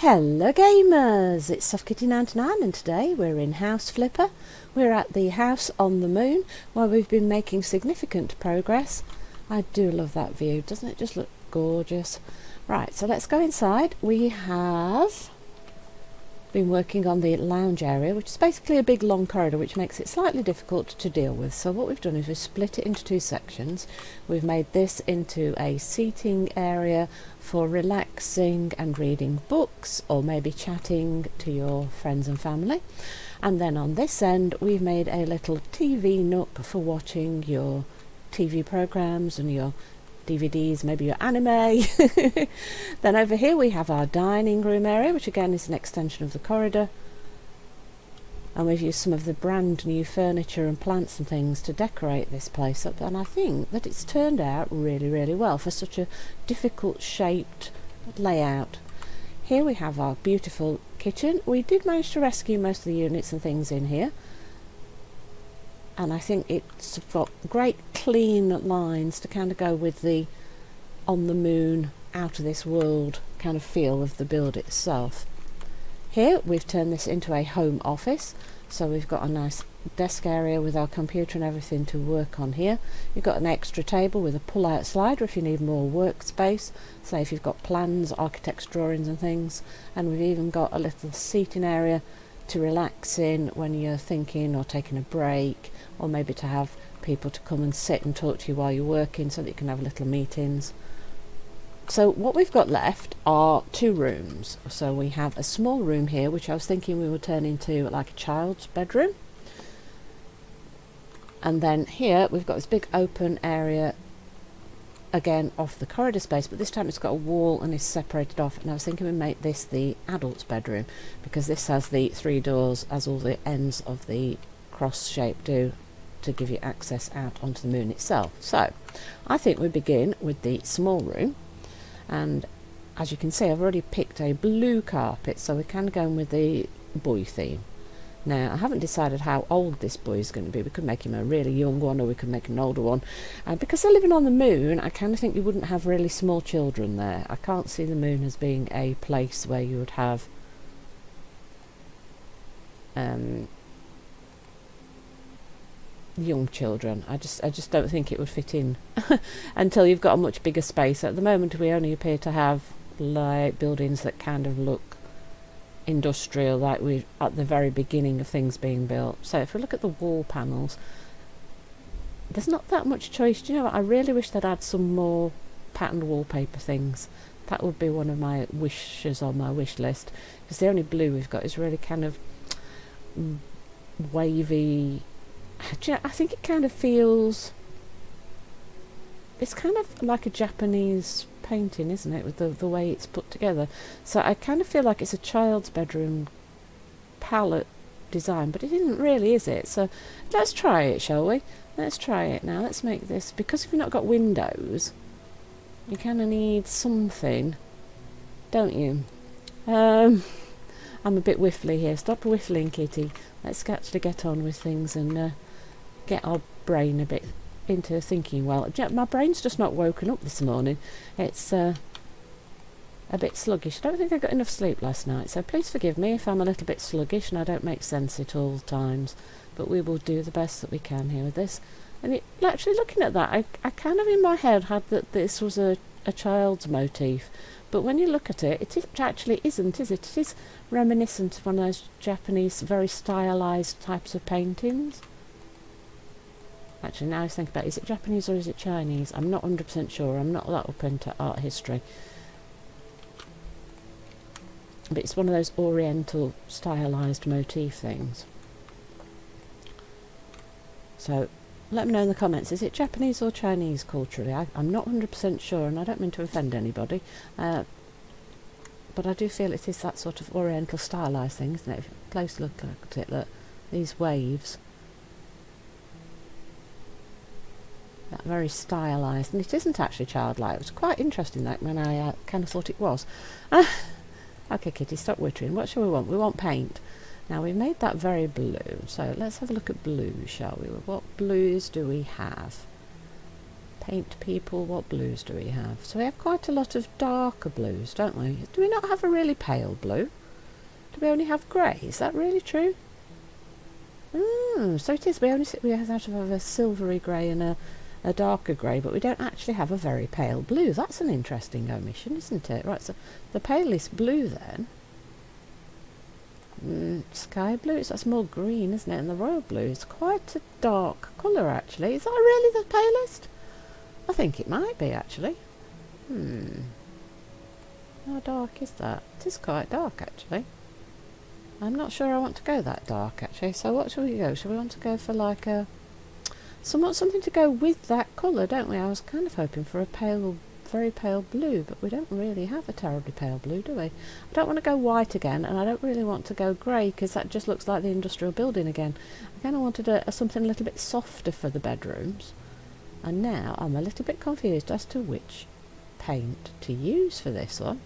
Hello gamers, it's SoftKitty99 and today we're in House Flipper. We're at the house on the moon where we've been making significant progress. I do love that view, doesn't it just look gorgeous? Right, so let's go inside. We have been working on the lounge area, which is basically a big long corridor which makes it slightly difficult to deal with. So what we've done is we've split it into two sections. We've made this into a seating area for relaxing and reading books, or maybe chatting to your friends and family. And then on this end we've made a little TV nook for watching your TV programs and your DVDs, maybe your anime. Then over here we have our dining room area, which again is an extension of the corridor, and we've used some of the brand new furniture and plants and things to decorate this place up, and I think that it's turned out really well for such a difficult shaped layout. Here we have our beautiful kitchen. We did manage to rescue most of the units and things in here, and I think it's got great clean lines to kind of go with the on the moon, out of this world kind of feel of the build itself. Here we've turned this into a home office, so we've got a nice desk area with our computer and everything to work on here. You've got an extra table with a pull-out slider if you need more workspace, say if you've got plans, architect's drawings and things, and we've even got a little seating area to relax in when you're thinking or taking a break, or maybe to have people to come and sit and talk to you while you're working so that you can have little meetings. So what we've got left are two rooms. So we have a small room here which I was thinking we would turn into like a child's bedroom, and then here we've got this big open area again off the corridor space, but this time it's got a wall and is separated off, and I was thinking we'd make this the adult's bedroom because this has the three doors as all the ends of the cross shape do, to give you access out onto the moon itself. So I think we begin with the small room, and as you can see I've already picked a blue carpet, so we're kind of going with the boy theme. Now I haven't decided how old this boy is going to be. We could make him a really young one, or we could make an older one. Because they're living on the moon, I kind of think you wouldn't have really small children there. I can't see the moon as being a place where you would have young children. I just don't think it would fit in until you've got a much bigger space. At the moment we only appear to have like buildings that kind of look industrial, like we're at the very beginning of things being built. So if we look at the wall panels, there's not that much choice. Do you know what, I really wish they'd add some more patterned wallpaper things. That would be one of my wishes on my wish list, because the only blue we've got is really kind of wavy. Do you know, I think it kind of feels, it's kind of like a Japanese painting, isn't it, with the way it's put together. So I kind of feel like it's a child's bedroom palette design, but it isn't really, is it? So let's try it, shall we? Let's try it now. Let's make this, because if you've not got windows you kind of need something, don't you? I'm a bit whiffly here. Stop whiffling, Kitty. Let's actually get on with things and get our brain a bit into thinking. Well, my brain's just not woken up this morning. It's a bit sluggish. I don't think I got enough sleep last night, so please forgive me if I'm a little bit sluggish and I don't make sense at all times, but we will do the best that we can here with this. And actually looking at that, I kind of in my head had that this was a child's motif, but when you look at it, it actually isn't, is it? It is reminiscent of one of those Japanese very stylized types of paintings. Actually, now I think about it, is it Japanese or is it Chinese? I'm not 100% sure. I'm not that up into art history. But it's one of those oriental stylized motif things. So let me know in the comments, is it Japanese or Chinese culturally? I'm not 100% sure, and I don't mean to offend anybody. But I do feel it is that sort of oriental stylized thing, isn't it? If you close look at it, look, these waves. That very stylised, and it isn't actually childlike. It was quite interesting that when I kind of thought it was. Okay, Kitty, stop wittering. What shall we want? We want paint. Now we made that very blue, so let's have a look at blue, shall we? What blues do we have? Paint people, what blues do we have? So we have quite a lot of darker blues, don't we? Do we not have a really pale blue? Do we only have grey? Is that really true? So it is. We have a silvery grey and a darker grey, but we don't actually have a very pale blue. That's an interesting omission, isn't it? Right, so the palest blue then, sky blue, that's more green, isn't it? And the royal blue is quite a dark colour, actually. Is that really the palest? I think it might be, actually. How dark is that? It is quite dark, actually. I'm not sure I want to go that dark, actually. So what shall we go? Shall we want to go for like a... something to go with that colour, don't we? I was kind of hoping for a pale, very pale blue, but we don't really have a terribly pale blue, do we? I don't want to go white again, and I don't really want to go grey, because that just looks like the industrial building again. I kind of wanted something a little bit softer for the bedrooms. And now I'm a little bit confused as to which paint to use for this one.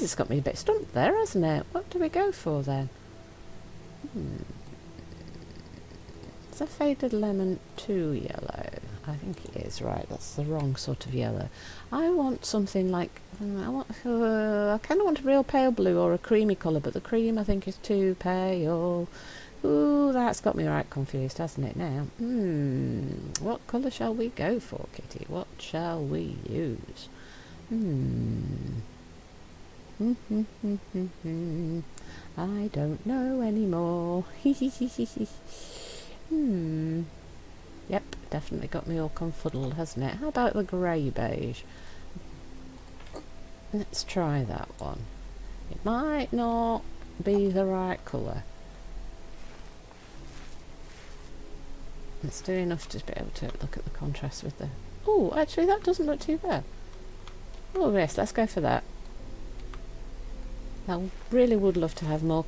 It's got me a bit stumped there, hasn't it? What do we go for then? It's a faded lemon 2 yellow. I think it is, right. That's the wrong sort of yellow. I want something like... I kind of want a real pale blue or a creamy colour, but the cream I think is too pale. Ooh, that's got me right confused, hasn't it now? What colour shall we go for, Kitty? What shall we use? I don't know anymore. Yep, definitely got me all confuddled, hasn't it? How about the grey beige? Let's try that one. It might not be the right colour. Let's do enough to be able to look at the contrast with the... Oh, actually that doesn't look too bad. Oh yes, let's go for that. I really would love to have more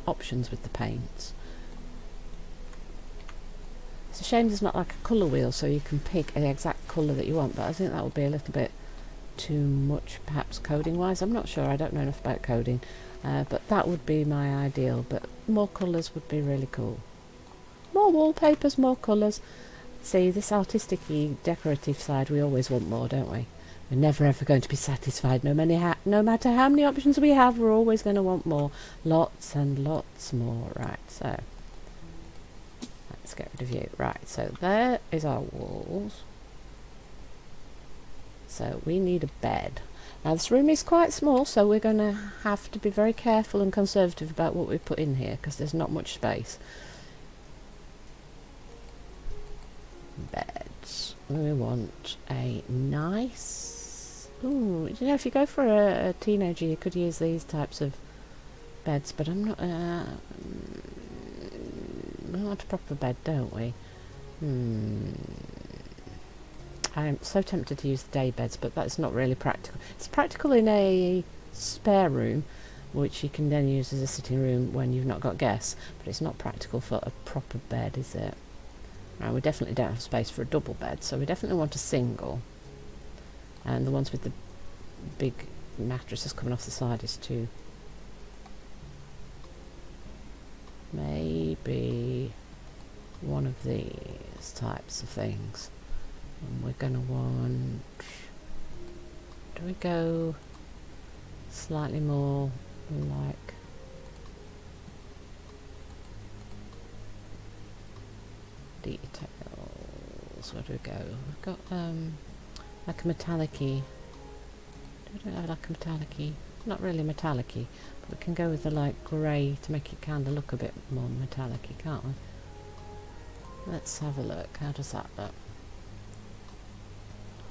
options with the paints. It's a shame there's not like a colour wheel so you can pick the exact colour that you want, but I think that would be a little bit too much perhaps coding wise. I'm not sure, I don't know enough about coding, but that would be my ideal, but more colours would be really cool. More wallpapers, more colours. See, this artistic-y decorative side, we always want more, don't we? We're never ever going to be satisfied. No matter how many options we have, we're always going to want more. Lots and lots more. Right, so let's get rid of you. Right, so there is our walls. So we need a bed. Now this room is quite small, so we're going to have to be very careful and conservative about what we put in here, because there's not much space. Beds. We want a nice... Ooh, you know, if you go for a teenager, you could use these types of beds, but I'm not... we want a proper bed, don't we? I'm so tempted to use the day beds, but that's not really practical. It's practical in a spare room, which you can then use as a sitting room when you've not got guests, but it's not practical for a proper bed, is it? Now, we definitely don't have space for a double bed, so we definitely want a single. And the ones with the big mattresses coming off the side is too... Maybe one of these types of things. And we're going to want... Do we go slightly more like... details? Where do we go? We've got like a metallic-y. Do I like a metallic-y? Not really metallic-y, but we can go with the light grey to make it kind of look a bit more metallic-y, can't we? Let's have a look. How does that look?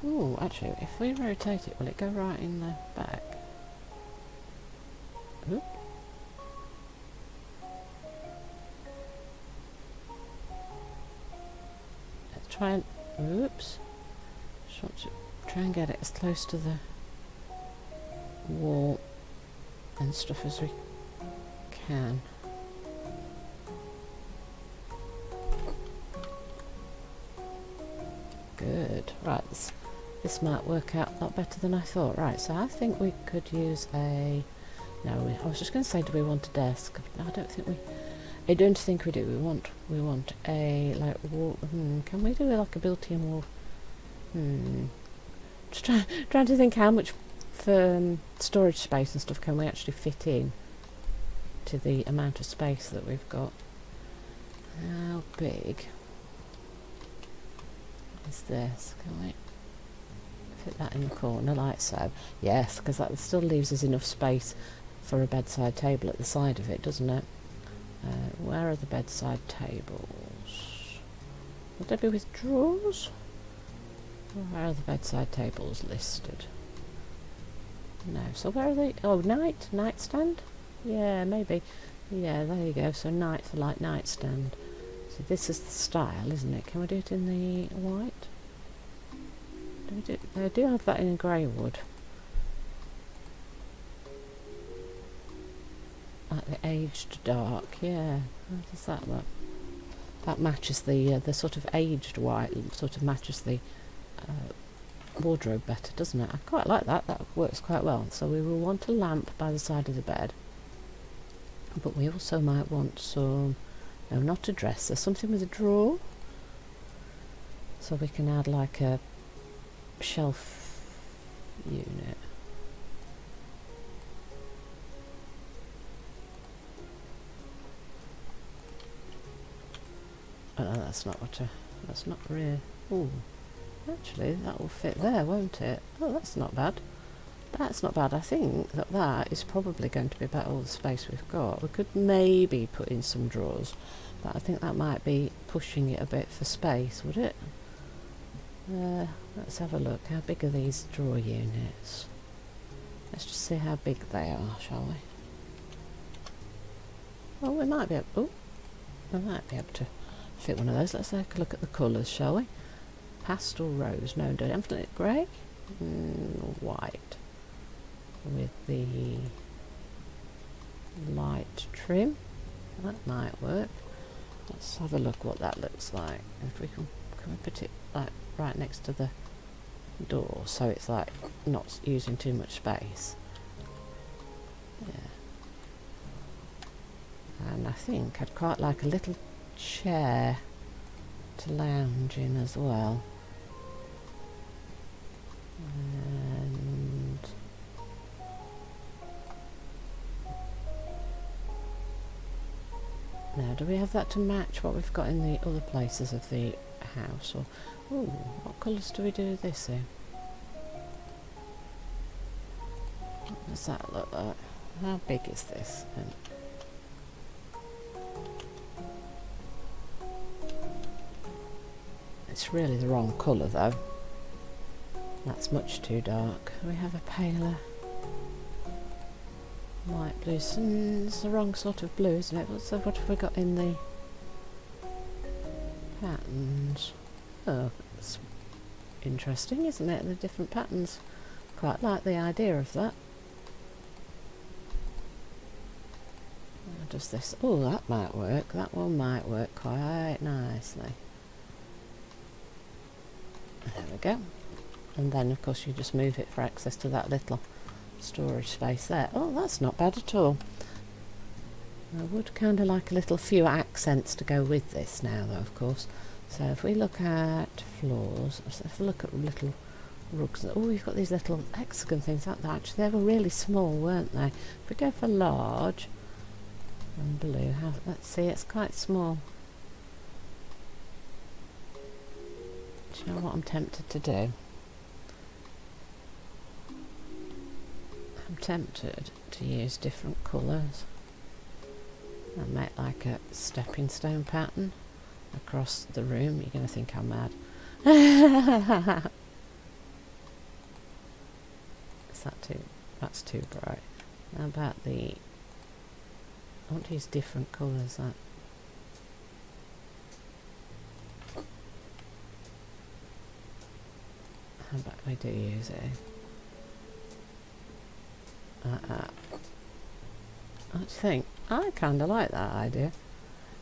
Ooh, actually, if we rotate it, will it go right in the back? Oop. Let's try and... Oops. Just want to try and get it as close to the wall and stuff as we can. Good. Right, this might work out a lot better than I thought. Right, so I think we could use a... No, I was just going to say, do we want a desk? No, I don't think we... I don't think we do. We want a like wall. Can we do like a built-in wall? Just trying to think how much for storage space and stuff can we actually fit in to the amount of space that we've got. How big is this? Can we fit that in the corner like so? Yes, because that still leaves us enough space for a bedside table at the side of it, doesn't it? Where are the bedside tables? Would they be with drawers? Where are the bedside tables listed? No. So where are they? Oh, nightstand? Yeah, maybe. Yeah, there you go. So night for like nightstand. So this is the style, isn't it? Can we do it in the white? I do have that in grey wood. Like the aged dark, yeah. How does that look? That matches the sort of aged white, sort of matches the wardrobe better, doesn't it? I quite like that. That works quite well. So we will want a lamp by the side of the bed, but we also might want some, no, not a dresser, something with a drawer, so we can add like a shelf unit. Oh, no, that's not what that's not real. Oh, actually that will fit there, won't it? Oh, that's not bad. That's not bad. I think that is probably going to be about all the space we've got. We could maybe put in some drawers, but I think that might be pushing it a bit for space, would it? Let's have a look. How big are these drawer units? Let's just see how big they are, shall we? Oh, we might be able to fit one of those. Let's take a look at the colours, shall we? Pastel rose. No, definitely grey. White with the light trim. That might work. Let's have a look what that looks like. If we can we put it like right next to the door, so it's like not using too much space. Yeah. And I think I'd quite like a little chair to lounge in as well. And now, do we have that to match what we've got in the other places of the house? Or, ooh, what colours do we do this in? What does that look like? How big is this? It's really the wrong colour though. That's much too dark. We have a paler light blue. It's the wrong sort of blue, isn't it? What have we got in the patterns? Oh, that's interesting, isn't it? The different patterns. Quite like the idea of that. How does this? Oh, that might work. That one might work quite nicely. There we go. And then of course you just move it for access to that little storage space there. Oh, that's not bad at all. I would kind of like a little few accents to go with this now though, of course. So if we look at floors, let's have a look at little rugs. Oh, we've got these little hexagon things like that. Actually, they were really small, weren't they? If we go for large and blue, let's see, it's quite small. Do you know what I'm tempted to do? I'm tempted to use different colours and make like a stepping stone pattern across the room. You're going to think I'm mad. Is that too? That's too bright. How about I want to use different colours. How about we do use it? What do you think? I kind of like that idea.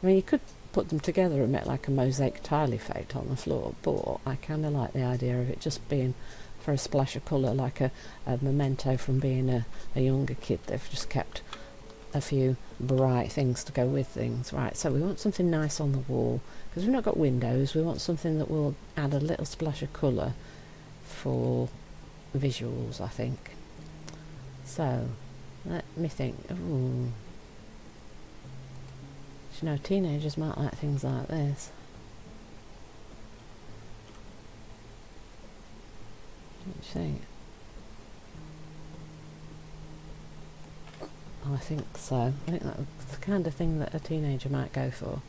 I mean, you could put them together and make like a mosaic tile effect on the floor, but I kind of like the idea of it just being for a splash of colour, like a memento from being a younger kid. They've just kept a few bright things to go with things. Right, so we want something nice on the wall because we've not got windows. We want something that will add a little splash of colour for visuals, I think. So let me think. Ooh. You know, teenagers might like things like this. What do you think? I think so. I think that's the kind of thing that a teenager might go for.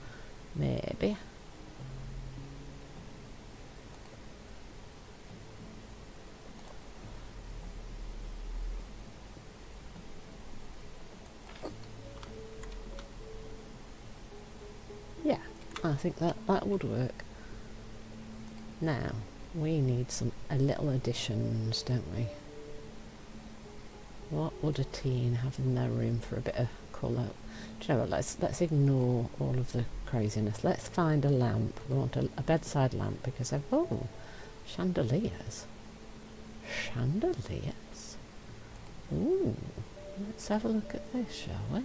Maybe. Yeah, I think that would work. Now, we need a little additions, don't we? What would a teen have in their room for a bit of colour? Do you know what, let's ignore all of the craziness. Let's find a lamp. We want a bedside lamp because oh, chandeliers. Chandeliers. Ooh, let's have a look at this, shall we?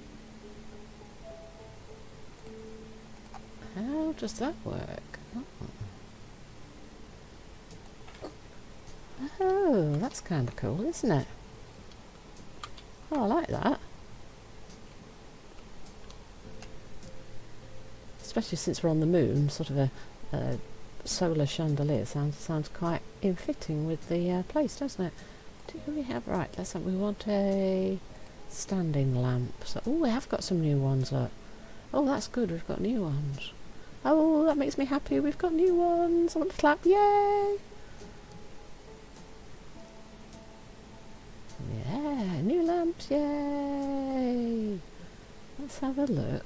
How does that work? Oh, that's kind of cool, isn't it? Oh, I like that. Especially since we're on the moon, sort of a solar chandelier sounds quite in fitting with the place, doesn't it? Do we have, right, we want a standing lamp. So, oh, we have got some new ones up. Oh, that's good, we've got new ones. Oh, that makes me happy, we've got new ones. I want to clap, yay! Yeah, new lamps, yay! Let's have a look.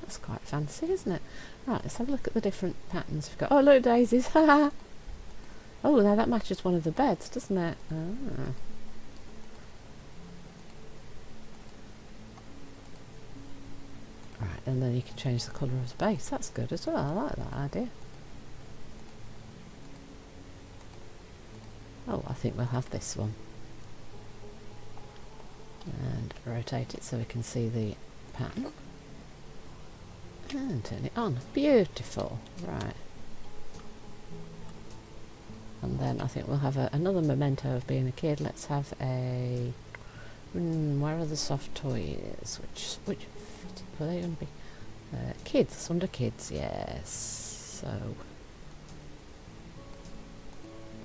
That's quite fancy, isn't it? Right, let's have a look at the different patterns we've got. Oh, look, daisies! Ha! Oh, now that matches one of the beds, doesn't it? Ah. Right, and then you can change the colour of the base. That's good as well. I like that idea. Oh, I think we'll have this one. And rotate it so we can see the pattern. And turn it on. Beautiful. Right. And then I think we'll have another memento of being a kid. Let's have a... where are the soft toys? Which are they going to be? Kids, under kids, yes. So...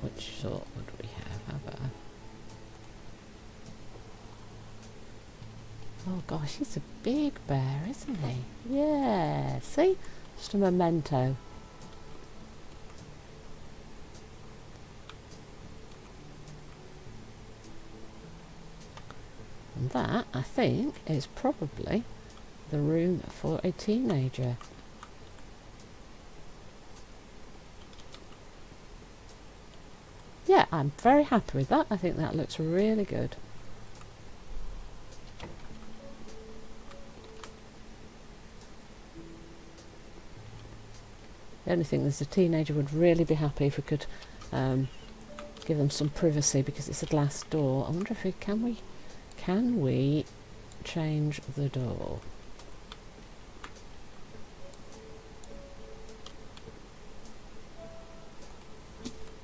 which sort would we have? How about oh gosh, he's a big bear, isn't he? Yeah, see? Just a memento. And that, I think, is probably the room for a teenager. Yeah, I'm very happy with that. I think that looks really good. The only thing is the teenager would really be happy if we could give them some privacy because it's a glass door. I wonder if we can we change the door?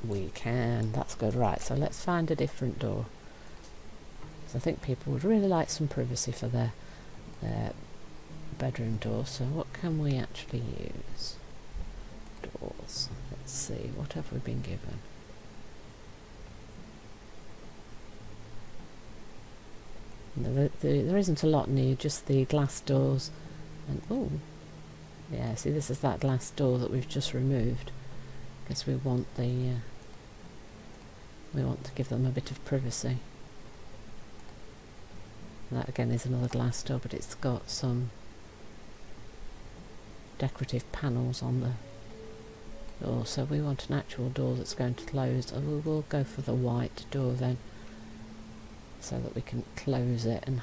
We can, that's good. Right, so let's find a different door. So I think people would really like some privacy for their bedroom door. So what can we actually use? Doors. Let's see, what have we been given? There isn't a lot new, just the glass doors. And oh, yeah, see, this is that glass door that we've just removed because we want the we want to give them a bit of privacy. And that again is another glass door, but it's got some decorative panels on the door, so we want an actual door that's going to close. Oh, we'll go for the white door then, so that we can close it. And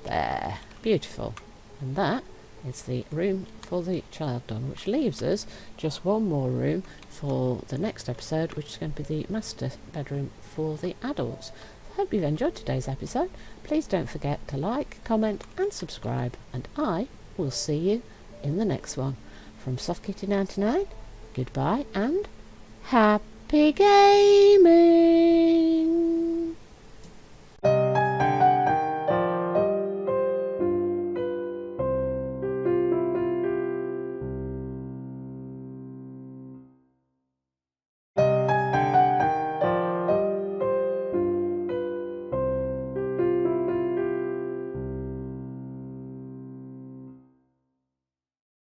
there, beautiful. And that is the room for the child done, which leaves us just one more room for the next episode, which is going to be the master bedroom for the adults. I hope you've enjoyed today's episode. Please don't forget to like, comment and subscribe, and I will see you in the next one. From Soft Kitty 99, goodbye and happy gaming!